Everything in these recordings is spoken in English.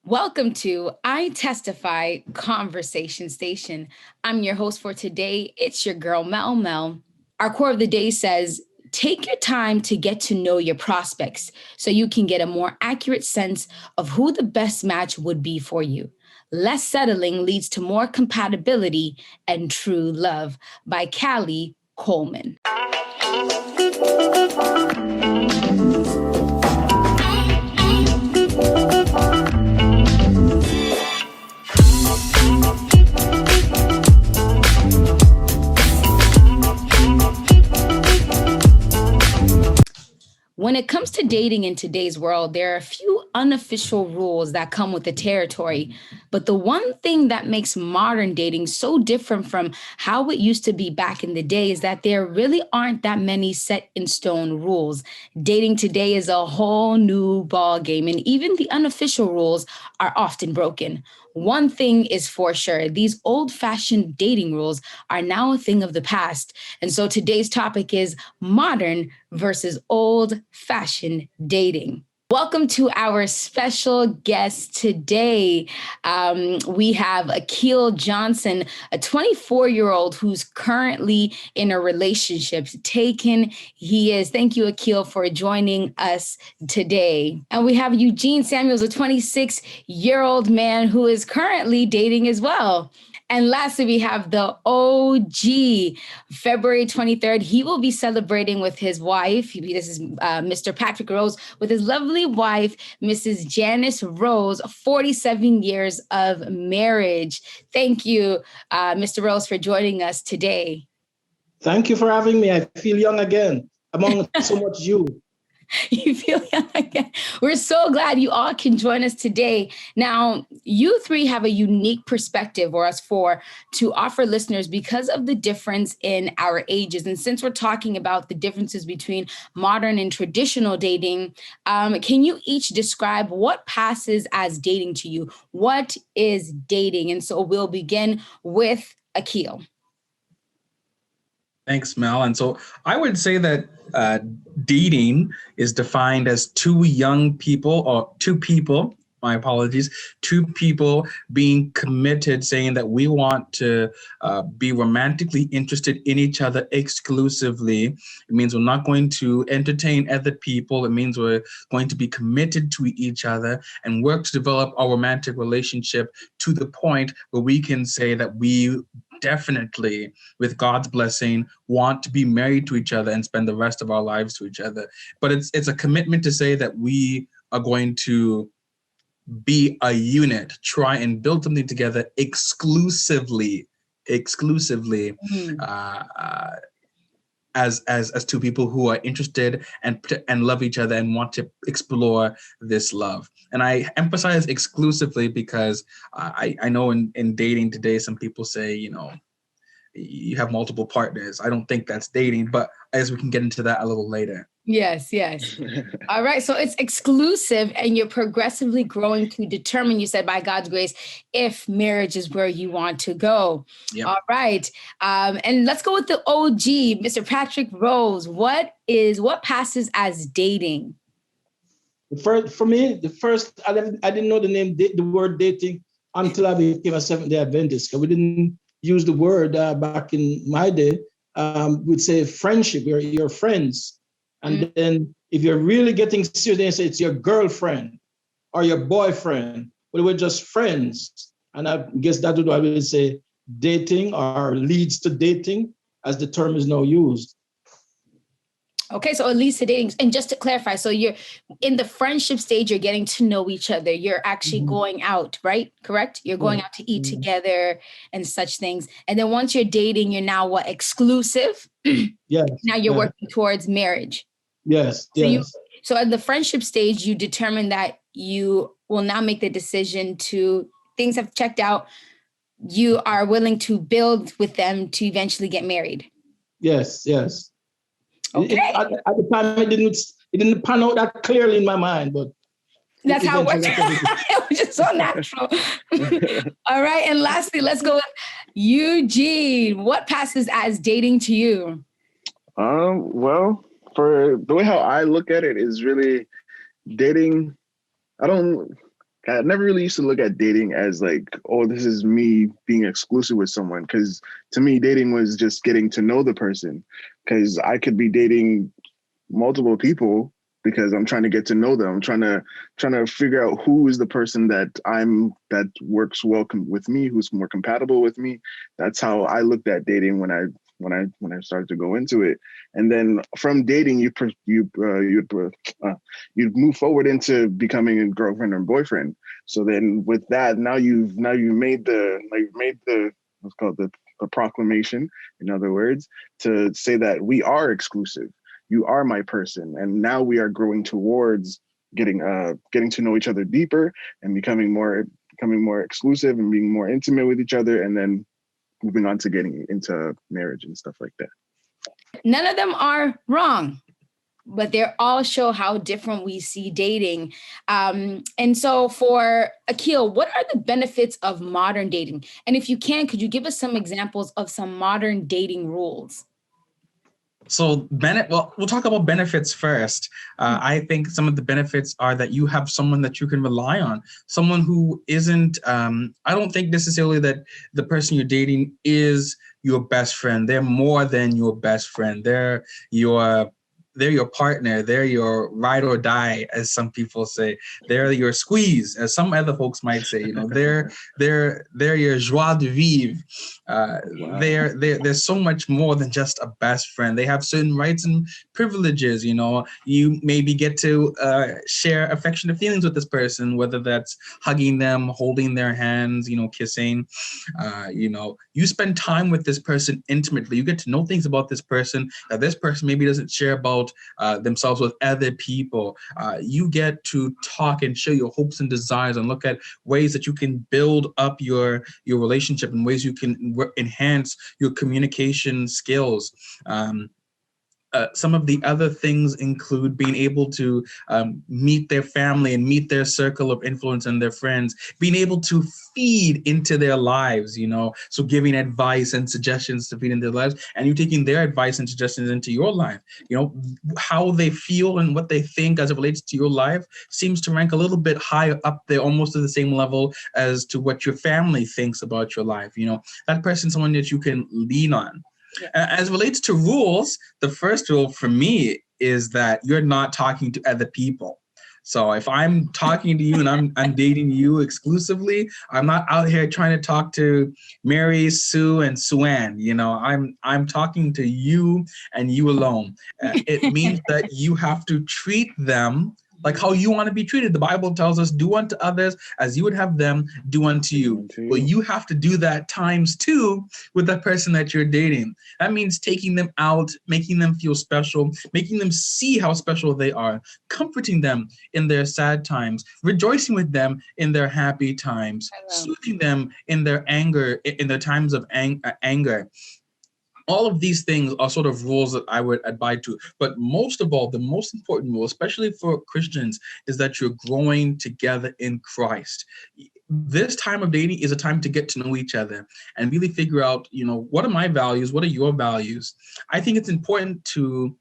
Welcome to I Testify Conversation Station. I'm your host for today. It's your girl, Mel Mel. Our core of the day says, take your time to get to know your prospects so you can get a more accurate sense of who the best match would be for you. Less settling leads to more compatibility and true love by Callie Coleman. When it comes to dating in today's world, there are a few unofficial rules that come with the territory. But the one thing that makes modern dating so different from how it used to be back in the day is that there really aren't that many set in stone rules. Dating today is a whole new ball game, and even the unofficial rules are often broken. One thing is for sure, these old-fashioned dating rules are now a thing of the past. And so today's topic is modern versus old-fashioned dating. Welcome to our special guest today. We have Akehil Johnson, a 24-year-old who's currently in a relationship. Taken he is. Thank you, Akehil, for joining us today. And we have Eugene Samuels, a 26-year-old man who is currently dating as well. And lastly, we have the OG, February 23rd. He will be celebrating with his wife. This is Mr. Patrick Rose with his lovely wife, Mrs. Janice Rose, 47 years of marriage. Thank you, Mr. Rose, for joining us today. Thank you for having me. I feel young again among so much you. You feel young again. We're so glad you all can join us today. Now, you three have a unique perspective, or us four, to offer listeners because of the difference in our ages. And since we're talking about the differences between modern and traditional dating, can you each describe what passes as dating to you? What is dating? And so we'll begin with Akehil. Thanks, Mel. And so I would say that dating is defined as two people being committed, saying that we want to be romantically interested in each other exclusively. It means we're not going to entertain other people. It means we're going to be committed to each other and work to develop our romantic relationship to the point where we can say that we definitely, with God's blessing, want to be married to each other and spend the rest of our lives to each other. But it's a commitment to say that we are going to be a unit, try and build something together exclusively, as two people who are interested and love each other and want to explore this love. And I emphasize exclusively because I know in dating today, some people say, you have multiple partners. I don't think that's dating, but as we can get into that a little later. Yes. All right. So it's exclusive and you're progressively growing to determine, you said, by God's grace, if marriage is where you want to go. Yep. All right. And let's go with the OG, Mr. Patrick Rose. What passes as dating? For me, I didn't know the word dating until I became a Seventh-day Adventist. We didn't use the word back in my day. We'd say friendship, you're friends. And then if you're really getting serious, then you say it's your girlfriend or your boyfriend. Well, we're just friends. And I guess that's what I would say dating or leads to dating, as the term is now used. Okay, so it leads to dating. And just to clarify, so you're in the friendship stage, you're getting to know each other. You're actually going out, right? Correct? You're going out to eat together and such things. And then once you're dating, you're now what? Exclusive? Yes. Now you're working towards marriage. Yes. So at the friendship stage, you determine that you will now make the decision to, things have checked out. You are willing to build with them to eventually get married. Yes. Okay. At the time, it didn't pan out that clearly in my mind, but that's how it works. It was just so natural. All right. And lastly, let's go with Eugene. What passes as dating to you? Well, for the way how I look at it is really dating. I never really used to look at dating as like, oh, this is me being exclusive with someone. Because to me, dating was just getting to know the person. Because I could be dating multiple people because I'm trying to get to know them. I'm trying to figure out who is the person that works well with me, who's more compatible with me. That's how I looked at dating when I started to go into it. And then from dating, you'd move forward into becoming a girlfriend or boyfriend. So then with that, now you've made the what's called the proclamation, in other words, to say that we are exclusive. You are my person, and now we are growing towards getting to know each other deeper and becoming more exclusive and being more intimate with each other, and then moving on to getting into marriage and stuff like that. None of them are wrong, but they all show how different we see dating. And so for Akehil, what are the benefits of modern dating? And if you can, could you give us some examples of some modern dating rules? So we'll talk about benefits first. I think some of the benefits are that you have someone that you can rely on, someone who isn't, I don't think necessarily that the person you're dating is your best friend. They're more than your best friend. They're your partner. They're your ride or die, as some people say. They're your squeeze, as some other folks might say. They're your joie de vivre. Wow. They're so much more than just a best friend. They have certain rights and privileges. You maybe get to share affectionate feelings with this person, whether that's hugging them, holding their hands, kissing. You spend time with this person intimately. You get to know things about this person that this person maybe doesn't share about themselves with other people. You get to talk and share your hopes and desires and look at ways that you can build up your relationship and ways you can enhance your communication skills. Some of the other things include being able to meet their family and meet their circle of influence and their friends, being able to feed into their lives, so giving advice and suggestions to feed into their lives, and you taking their advice and suggestions into your life. How they feel and what they think as it relates to your life seems to rank a little bit higher up there, almost at the same level as to what your family thinks about your life. That person's someone that you can lean on. Yeah. As it relates to rules, the first rule for me is that you're not talking to other people. So if I'm talking to you and I'm dating you exclusively, I'm not out here trying to talk to Mary, Sue, and Suan. I'm talking to you and you alone. It means that you have to treat them like how you want to be treated. The Bible tells us, do unto others as you would have them do unto you. But you have to do that times 2 with that person that you're dating. That means taking them out, making them feel special, making them see how special they are, comforting them in their sad times, rejoicing with them in their happy times, soothing them in their anger, in their times of anger. All of these things are sort of rules that I would abide to. But most of all, the most important rule, especially for Christians, is that you're growing together in Christ. This time of dating is a time to get to know each other and really figure out, what are my values? What are your values? I think it's important to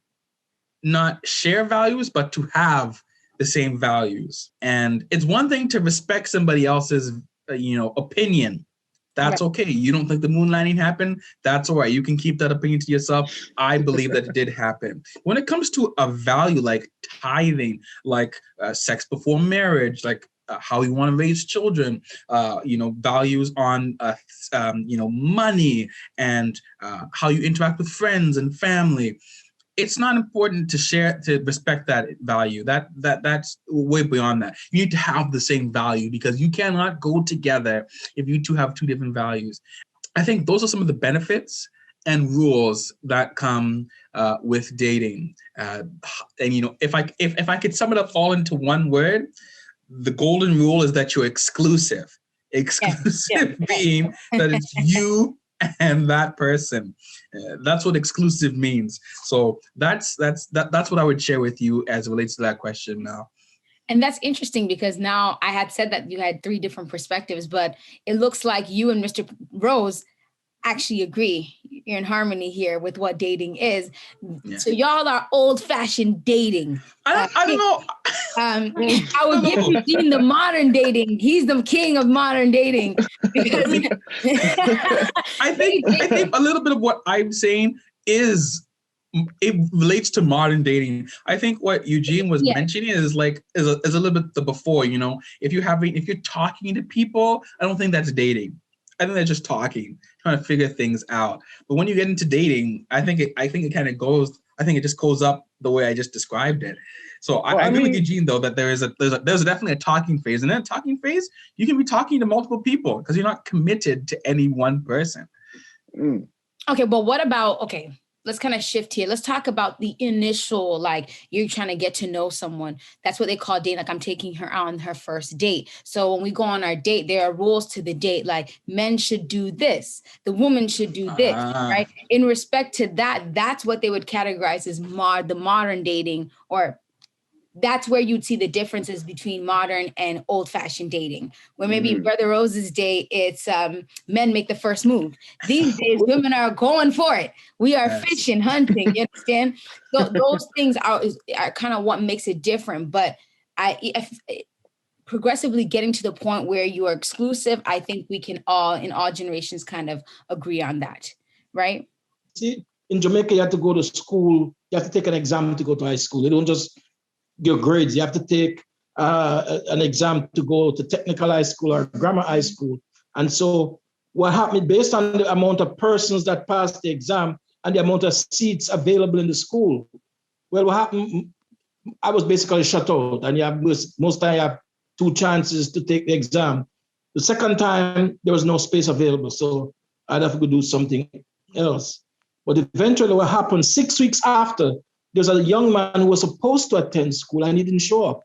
not share values, but to have the same values. And it's one thing to respect somebody else's, opinion. That's okay. You don't think the moon landing happened? That's all right. You can keep that opinion to yourself. I believe that it did happen. When it comes to a value like tithing, like sex before marriage, like how you want to raise children, values on, money and how you interact with friends and family. It's not important to respect that value. That's way beyond that. You need to have the same value because you cannot go together if you two have two different values. I think those are some of the benefits and rules that come with dating. And if I could sum it up all into one word, the golden rule is that you're exclusive. Exclusive being that it's you and that person. That's what exclusive means. So that's what I would share with you as it relates to that question now. And that's interesting because now I had said that you had 3 different perspectives, but it looks like you and Mr. Rose actually agree. You're in harmony here with what dating is. Yeah. So y'all are old-fashioned dating. I don't know. I would give Eugene the modern dating. He's the king of modern dating. Because I think a little bit of what I'm saying is it relates to modern dating. I think what Eugene was mentioning is like is a little bit the before, you know, if you're talking to people, I don't think that's dating. I think they're just talking, trying to figure things out. But when you get into dating, I think it kind of goes. I think it just goes up the way I just described it. So I agree with Eugene though that there's definitely a talking phase, and then a talking phase you can be talking to multiple people because you're not committed to any one person. Okay, but what about let's kind of shift here. Let's talk about the initial, like you're trying to get to know someone. That's what they call dating. Like I'm taking her on her first date. So when we go on our date, there are rules to the date. Like men should do this. The woman should do this, right? In respect to that, that's what they would categorize as the modern dating, or that's where you'd see the differences between modern and old-fashioned dating. Where maybe in Brother Rose's day, it's men make the first move. These days, women are going for it. We are fishing, hunting, you understand? So those things are kind of what makes it different. But progressively getting to the point where you are exclusive, I think we can all, in all generations, kind of agree on that, right? See, in Jamaica, you have to go to school. You have to take an exam to go to high school. They don't just your grades. You have to take an exam to go to technical high school or grammar high school. And so what happened based on the amount of persons that passed the exam and the amount of seats available in the school, well, what happened, I was basically shut out. And you have most time you have 2 chances to take the exam. The second time, there was no space available. So I'd have to go do something else. But eventually what happened 6 weeks after, there's a young man who was supposed to attend school and he didn't show up.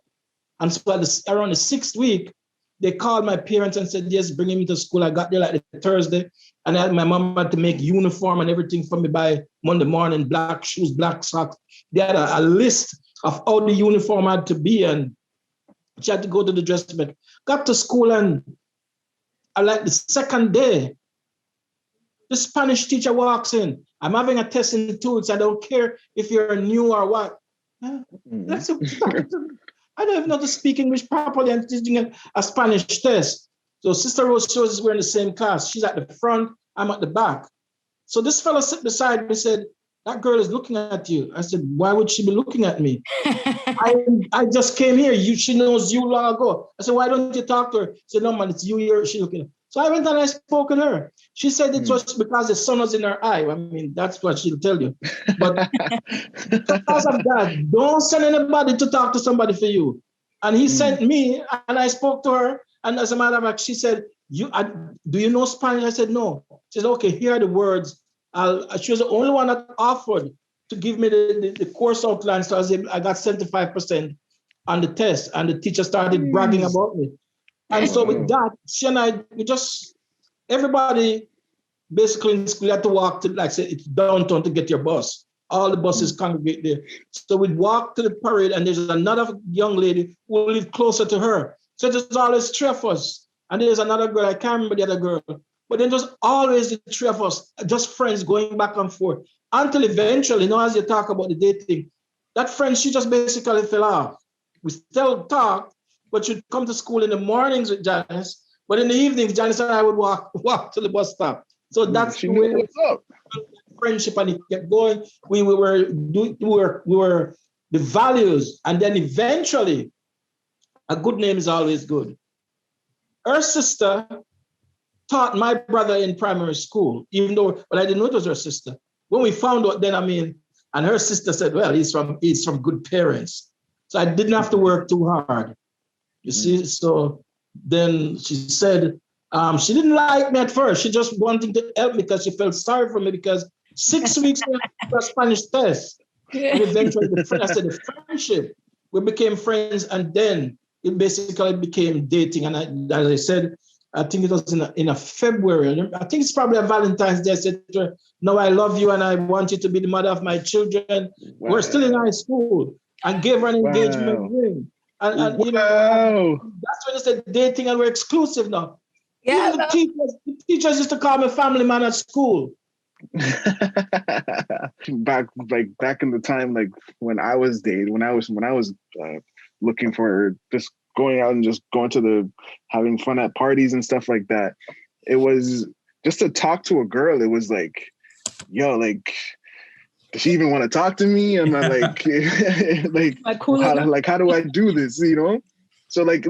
And so around the 6th week, they called my parents and said, yes, bring him to school. I got there like the Thursday, and my mom had to make uniform and everything for me by Monday morning, black shoes, black socks. They had a list of how the uniform had to be, and she had to go to the dressmaker. Got to school, and like the second day, the Spanish teacher walks in. I'm having a test in 2 weeks. I don't care if you're new or what. I don't even know to speak English properly. I'm teaching a Spanish test. So Sister Rose shows us we're in the same class. She's at the front, I'm at the back. So this fellow sat beside me and said, that girl is looking at you. I said, why would she be looking at me? I just came here. She knows you long ago. I said, why don't you talk to her? She said, no, man, it's you. She's looking at me. So I went and I spoke with her. She said it was because the sun was in her eye. I mean, that's what she'll tell you. But because of that, don't send anybody to talk to somebody for you. And he sent me, and I spoke to her. And as a matter of fact, she said, do you know Spanish? I said, no. She said, okay, here are the words. She was the only one that offered to give me the course outline. So I got 75% on the test, and the teacher started bragging about me. And so with that, she and I, everybody basically in school had to walk to, like I said, it's downtown to get your bus. All the buses congregate there. So we'd walk to the parade, and there's another young lady who lived closer to her. So there's always 3 of us. And there's another girl, I can't remember the other girl. But then there's always the 3 of us, just friends going back and forth. Until eventually, as you talk about the dating, that friend, she just basically fell off. We still talk, but she'd come to school in the mornings with Janice. But in the evenings, Janice and I would walk to the bus stop. So that's the way friendship, and it kept going. We were the values, and then eventually, a good name is always good. Her sister taught my brother in primary school, even though, but I didn't know it was her sister. When we found out, then and her sister said, well, he's from good parents. So I didn't have to work too hard. You see, so then she said, she didn't like me at first. She just wanted to help me because she felt sorry for me because 6 weeks after Spanish test. And eventually the friendship, we became friends, and then it basically became dating. And as I said, I think it was in a February. I think it's probably a Valentine's Day. I said to her, no, I love you and I want you to be the mother of my children. Wow. We're still in high school. I gave her an engagement ring. And that's when I said dating and we're exclusive now. Yeah. Even the teachers used to call me family man at school. back in the time, like when I was dating, when I was looking for just going out and just going to having fun at parties and stuff like that, it was just to talk to a girl. It was like, yo, like, does she even want to talk to me? Am I like how do I do this? You know? So like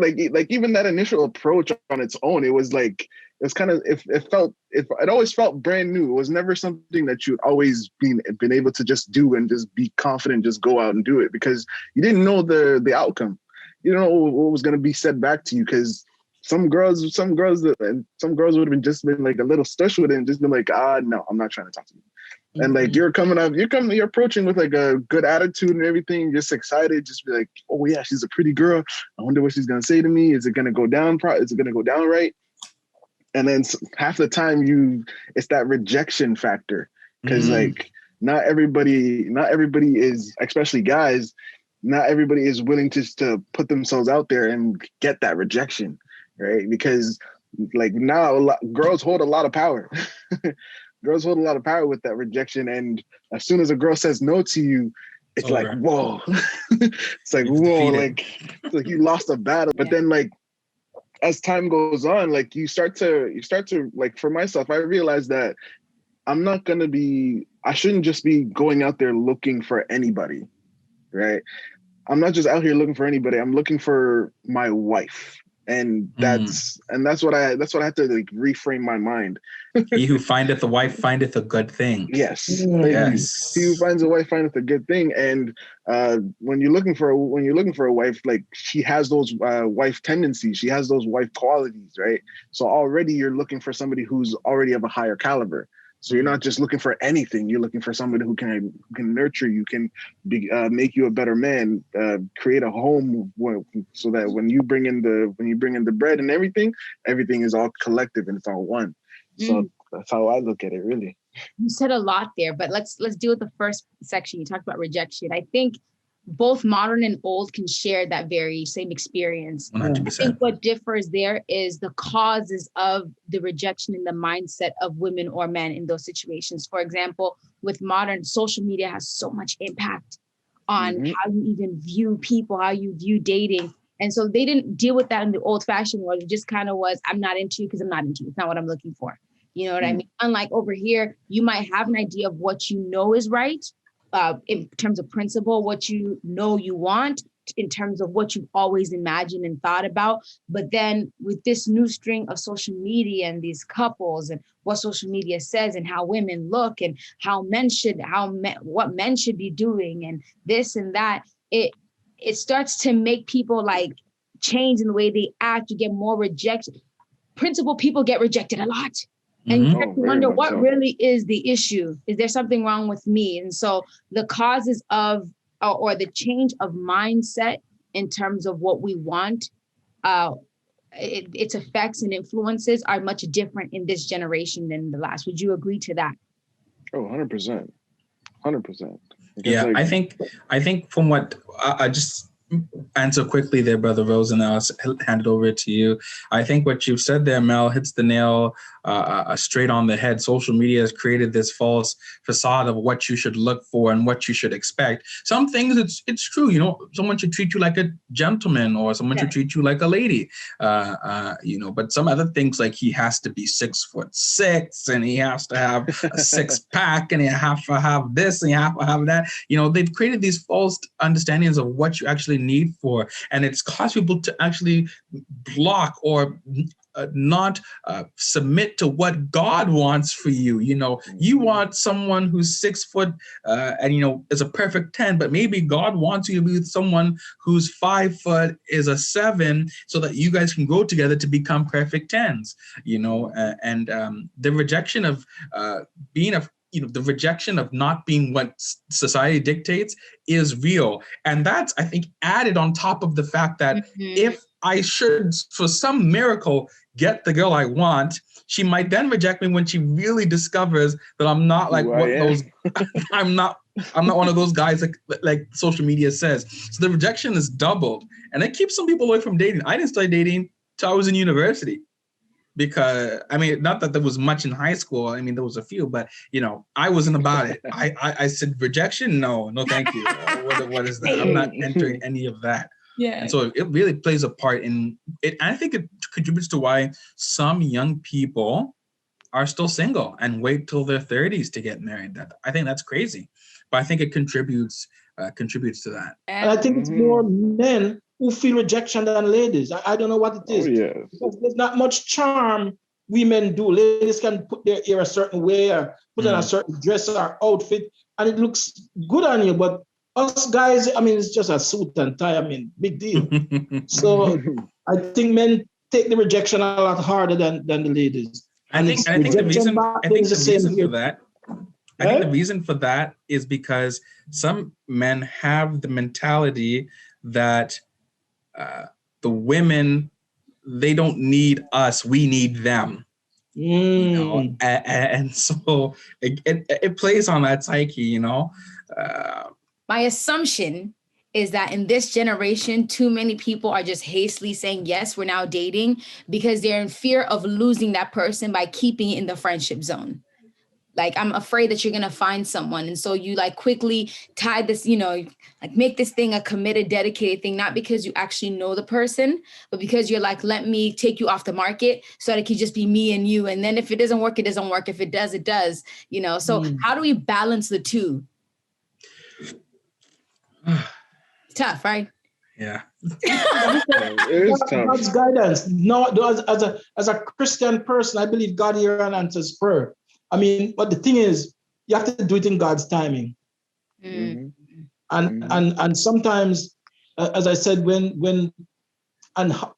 even that initial approach on its own, it was like, it's kind of, it always felt brand new. It was never something that you'd always been able to just do and just be confident, just go out and do it, because you didn't know the outcome. You don't know what was going to be said back to you, because some girls would have been like a little stush with it and just been like, no, I'm not trying to talk to you. Mm-hmm. And like you're approaching with like a good attitude and everything, just excited, just be like, oh yeah, she's a pretty girl. I wonder what she's gonna say to me. Is it gonna go down? Is it gonna go down right? And then half the time it's that rejection factor, because like not everybody is, especially guys, not everybody is willing to put themselves out there and get that rejection, right? Because like now girls hold a lot of power. Girls hold a lot of power with that rejection, and as soon as a girl says no to you, it's like, whoa. It's like, whoa, like you lost a battle. But then like as time goes on, like you start to like, for myself, I realized that I shouldn't just be going out there looking for anybody, right? I'm not just out here looking for anybody. I'm looking for my wife. And that's what I had to like reframe my mind. He who findeth a wife findeth a good thing. Yes. Yes. He who finds a wife findeth a good thing. And when you're looking for a wife, like she has those wife tendencies, she has those wife qualities, right? So already you're looking for somebody who's already of a higher caliber. So you're not just looking for anything. You're looking for somebody who can nurture you, can make you a better man, create a home, so that when you bring in the bread and everything is all collective and it's all one. So that's how I look at it, really. You said a lot there, but let's deal with the first section. You talked about rejection. I think both modern and old can share that very same experience. 100%. I think what differs there is the causes of the rejection in the mindset of women or men in those situations. For example, with modern, social media has so much impact on how you even view people, how you view dating. And so they didn't deal with that in the old fashioned world. It just kind of was, I'm not into you because I'm not into you. It's not what I'm looking for. You know what I mean? Unlike over here, you might have an idea of what you know is right, in terms of principle, what you know you want, in terms of what you've always imagined and thought about. But then with this new string of social media and these couples and what social media says and how women look and what men should be doing and this and that, it starts to make people like change in the way they act. You get more rejection. Principled people get rejected a lot. And you have to wonder what really is the issue. Is there something wrong with me? And so the causes of, or the change of mindset in terms of what we want, its effects and influences are much different in this generation than the last. Would you agree to that? Oh, 100%. 100%. Yeah, like, I think from what I just answer quickly there, Brother Rose, and I'll hand it over to you. I think what you've said there, Mel, hits the nail straight on the head. Social media has created this false facade of what you should look for and what you should expect. Some things, it's true, you know, someone should treat you like a gentleman or someone should treat you like a lady, you know, but some other things, like he has to be 6'6" and he has to have a 6-pack and he have to have this and you have to have that. You know, they've created these false understandings of what you actually need for, and it's caused people to actually block or not submit to what God wants for you. You know, you want someone who's 6 foot and, you know, is a perfect 10, but maybe God wants you to be with someone who's 5 foot, is a 7, so that you guys can grow together to become perfect 10s, you know, and the rejection of the rejection of not being what society dictates is real. And that's, I think, added on top of the fact that if I should, for some miracle, get the girl I want, she might then reject me when she really discovers that I'm not like I'm not one of those guys like social media says. So the rejection is doubled, and it keeps some people away from dating. I didn't start dating till I was in university. because I mean, not that there was much in high school. I mean, there was a few, but you know, I wasn't about it. I said rejection, no, thank you. What is that? I'm not entering any of that. Yeah. And so it really plays a part in it. I think it contributes to why some young people are still single and wait till their 30s to get married. I think that's crazy, but I think it contributes to that. And I think it's more men who feel rejection than ladies. I don't know what it is. Oh, yeah. Because there's not much charm women do. Ladies can put their hair a certain way or put on a certain dress or outfit, and it looks good on you. But us guys, I mean, it's just a suit and tie. I mean, big deal. So I think men take the rejection a lot harder than the ladies. I think the reason for that is because some men have the mentality that the women, they don't need us, we need them. You know? And so it plays on that psyche, you know. My assumption is that in this generation, too many people are just hastily saying, yes, we're now dating, because they're in fear of losing that person by keeping it in the friendship zone. Like, I'm afraid that you're going to find someone. And so you like quickly tie this, you know, like make this thing a committed, dedicated thing, not because you actually know the person, but because you're like, let me take you off the market so that it can just be me and you. And then if it doesn't work, it doesn't work. If it does, it does, you know. So how do we balance the two? It's tough, right? Yeah. It is tough. God's guidance. No, as a Christian person, I believe God hears and answers prayer. I mean, but the thing is, you have to do it in God's timing. And sometimes, as I said,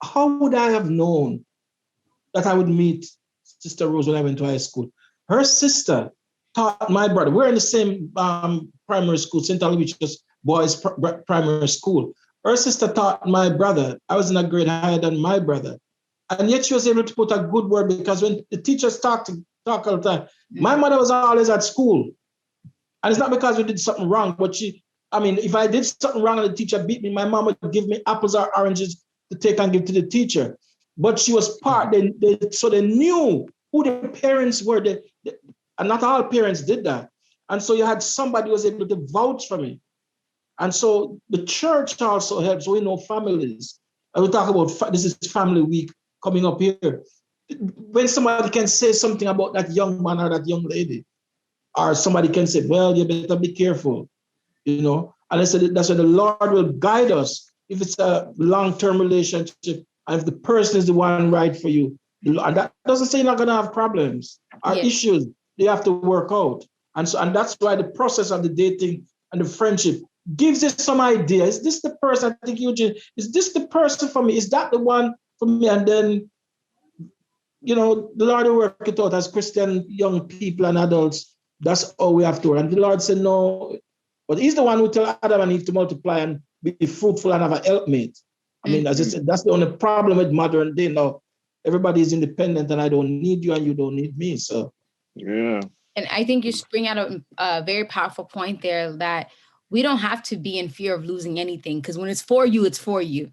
how would I have known that I would meet Sister Rose when I went to high school? Her sister taught my brother. We're in the same primary school, St. Aloysius Boys Primary School. Her sister taught my brother. I was in a grade higher than my brother. And yet she was able to put a good word, because when the teachers talk all the time, my mother was always at school. And it's not because we did something wrong, but if I did something wrong and the teacher beat me, my mom would give me apples or oranges to take and give to the teacher. But she was part, so they knew who the parents were. And not all parents did that. And so you had somebody who was able to vouch for me. And so the church also helps. We know families. And we talk about, this is Family Week coming up here. When somebody can say something about that young man or that young lady, or somebody can say, well, you better be careful, you know. And I said, that's why the Lord will guide us if it's a long-term relationship, and if the person is the one right for you. And that doesn't say you're not going to have problems or issues they have to work out. And that's why the process of the dating and the friendship gives us some idea. Is this the person? I think, Eugene, is this the person for me? Is that the one for me? And then, you know, the Lord will work it out as Christian young people and adults. That's all we have to. And the Lord said, no, but he's the one who told Adam and Eve to multiply and be fruitful and have a helpmate. I mean, as I said, that's the only problem with modern day now. Everybody is independent, and I don't need you and you don't need me. So, yeah. And I think you bring out a very powerful point there, that we don't have to be in fear of losing anything, because when it's for you, it's for you.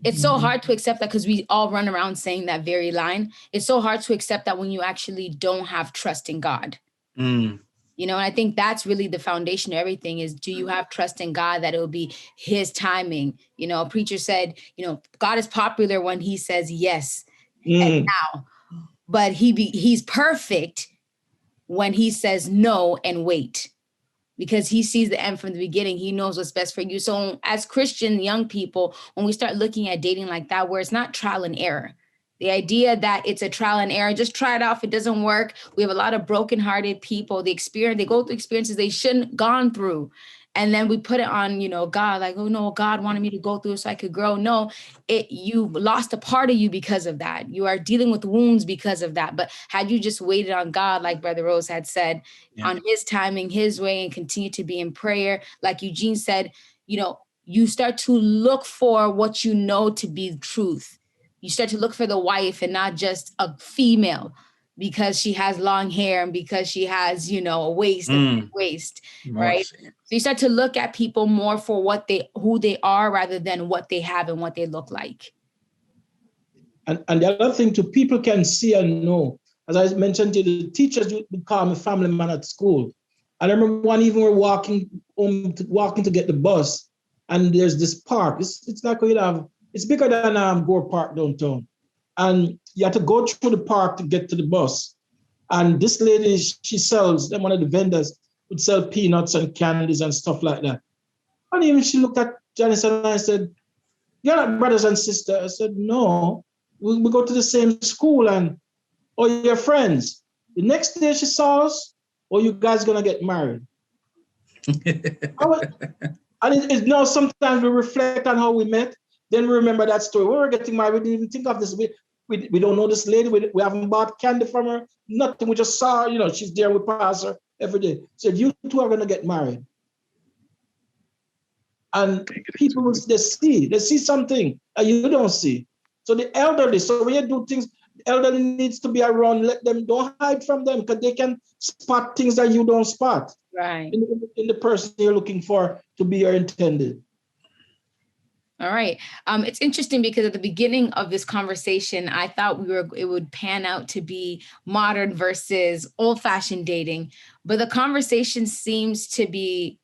It's so hard to accept that, because we all run around saying that very line. It's so hard to accept that when you actually don't have trust in God. You know, and I think that's really the foundation of everything is, do you have trust in God that it will be his timing? You know, a preacher said, you know, God is popular when he says yes and now, but he's perfect when he says no and wait, because he sees the end from the beginning. He knows what's best for you. So as Christian young people, when we start looking at dating like that, where it's not trial and error, the idea that it's a trial and error, just try it out. If it doesn't work, we have a lot of brokenhearted people. They go through experiences they shouldn't have gone through. And then we put it on, you know, God, like, oh no, God wanted me to go through it so I could grow. No, you lost a part of you because of that. You are dealing with wounds because of that. But had you just waited on God, like Brother Rose had said, on his timing, his way, and continue to be in prayer, like Eugene said, you know, you start to look for what you know to be truth. You start to look for the wife and not just a female because she has long hair and because she has, you know, a waist, right? So you start to look at people more for who they are rather than what they have and what they look like. And the other thing too, people can see and know. As I mentioned to you, the teachers would call me family man at school. And I remember one evening we're walking to get the bus, and there's this park. It's like it's bigger than Gore Park downtown. And you have to go through the park to get to the bus. And this lady, she sells, one of the vendors would sell peanuts and candies and stuff like that. And even she looked at Janice and I said, "You're not brothers and sisters." I said, "No, we go to the same school and, oh, you're friends." The next day she saw us, "Oh, you guys gonna get married." And it now sometimes we reflect on how we met, then we remember that story. When we were getting married, we didn't even think of this. We don't know this lady, we haven't bought candy from her, nothing. We just saw her, she's there, we pass her every day. Said, "You two are gonna get married." And people, they see something that you don't see. So the elderly, so when you do things, the elderly needs to be around. Let them, don't hide from them, because they can spot things that you don't spot. Right. In the person you're looking for to be your intended. All right. It's interesting because at the beginning of this conversation, I thought it would pan out to be modern versus old-fashioned dating, but the conversation seems to be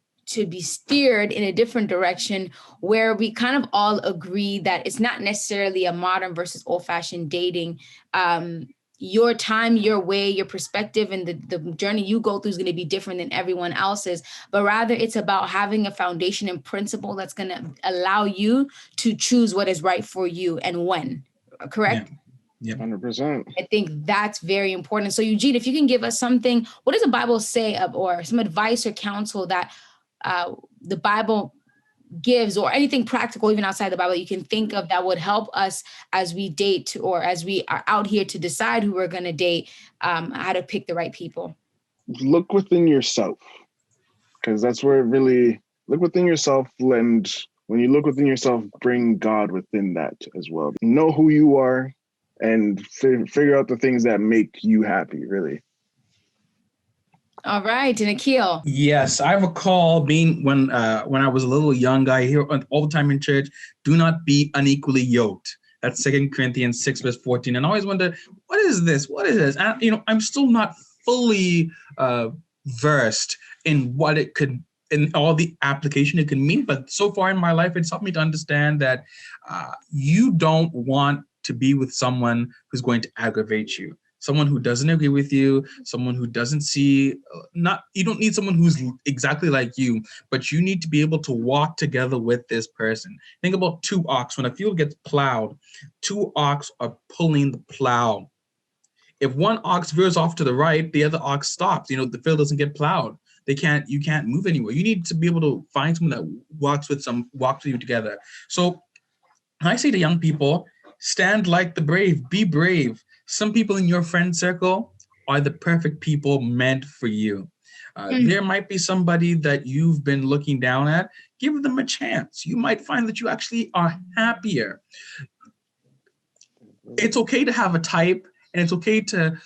steered in a different direction, where we kind of all agree that it's not necessarily a modern versus old-fashioned dating. Your time, your way, your perspective, and the journey you go through is going to be different than everyone else's, but rather it's about having a foundation and principle that's going to allow you to choose what is right for you and when, correct? Yeah. 100%. I think that's very important. So Eugene, if you can give us something, what does the Bible say or some advice or counsel that the Bible gives, or anything practical, even outside the Bible, you can think of that would help us as we date, or as we are out here to decide who we're going to date, how to pick the right people? Look within yourself, because that's where it really, look within yourself. And when you look within yourself, bring God within that as well. Know who you are and figure out the things that make you happy, really. All right, and Akehil. Yes, I recall being when I was a little young guy, here all the time in church, do not be unequally yoked. That's 2 Corinthians 6 verse 14. And I always wonder, what is this? What is this? And, I'm still not fully versed in what it could, in all the application it can mean. But so far in my life, it's helped me to understand that you don't want to be with someone who's going to aggravate you. Someone who doesn't agree with you, someone who doesn't see, you don't need someone who's exactly like you, but you need to be able to walk together with this person. Think about two ox. When a field gets plowed, two ox are pulling the plow. If one ox veers off to the right, the other ox stops. The field doesn't get plowed. You can't move anywhere. You need to be able to find someone that walks with you together. So I say to young people, stand like the brave, be brave. Some people in your friend circle are the perfect people meant for you. There might be somebody that you've been looking down at. Give them a chance. You might find that you actually are happier. It's okay to have a type, and it's okay to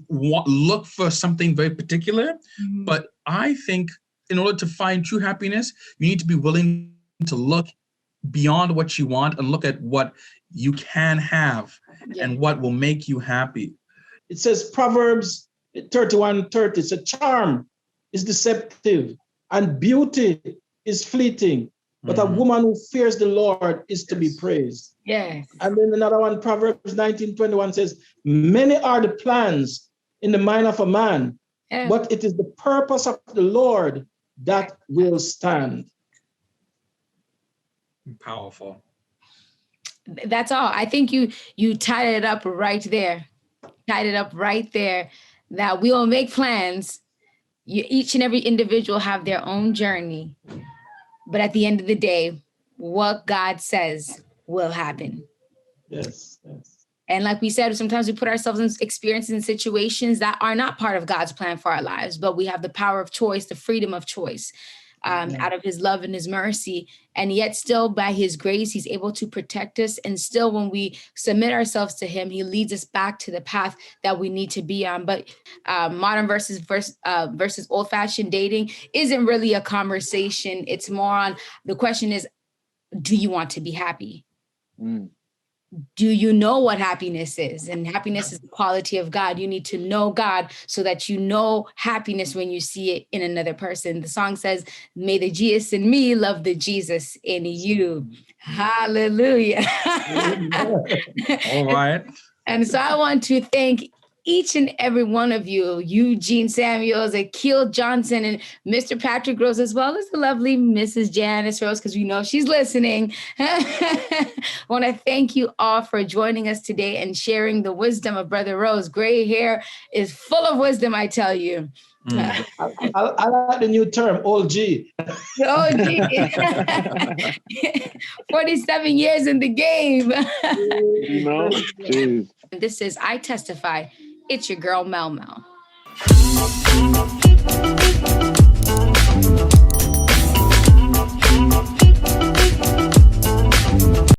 look for something very particular. Mm-hmm. But I think in order to find true happiness, you need to be willing to look beyond what you want and look at what you can have and what will make you happy. It says Proverbs 31:30, it's a charm is deceptive and beauty is fleeting, but a woman who fears the Lord is to be praised. Yes. And then another one, Proverbs 19:21 says, many are the plans in the mind of a man, but it is the purpose of the Lord that will stand. Powerful. That's all. I think you tied it up right there. That we will make plans. Each and every individual have their own journey. But at the end of the day, what God says will happen. Yes. And like we said, sometimes we put ourselves in experiences and situations that are not part of God's plan for our lives, but we have the power of choice, the freedom of choice. Out of his love and his mercy. And yet still by his grace, he's able to protect us. And still when we submit ourselves to him, he leads us back to the path that we need to be on. But modern versus old fashioned dating isn't really a conversation. It's more on the question is, do you want to be happy? do you know what happiness is? And happiness is the quality of God. You need to know God so that you know happiness when you see it in another person. The song says, may the Jesus in me love the Jesus in you. Hallelujah. All right. And so I want to thank each and every one of you, Eugene Samuels, Akehil Johnson, and Mr. Patrick Rose, as well as the lovely Mrs. Janice Rose, because we know she's listening. I want to thank you all for joining us today and sharing the wisdom of Brother Rose. Gray hair is full of wisdom, I tell you. I like the new term, OG. OG. 47 years in the game. You know? Jeez. This is I Testify. It's your girl, Mel Mel.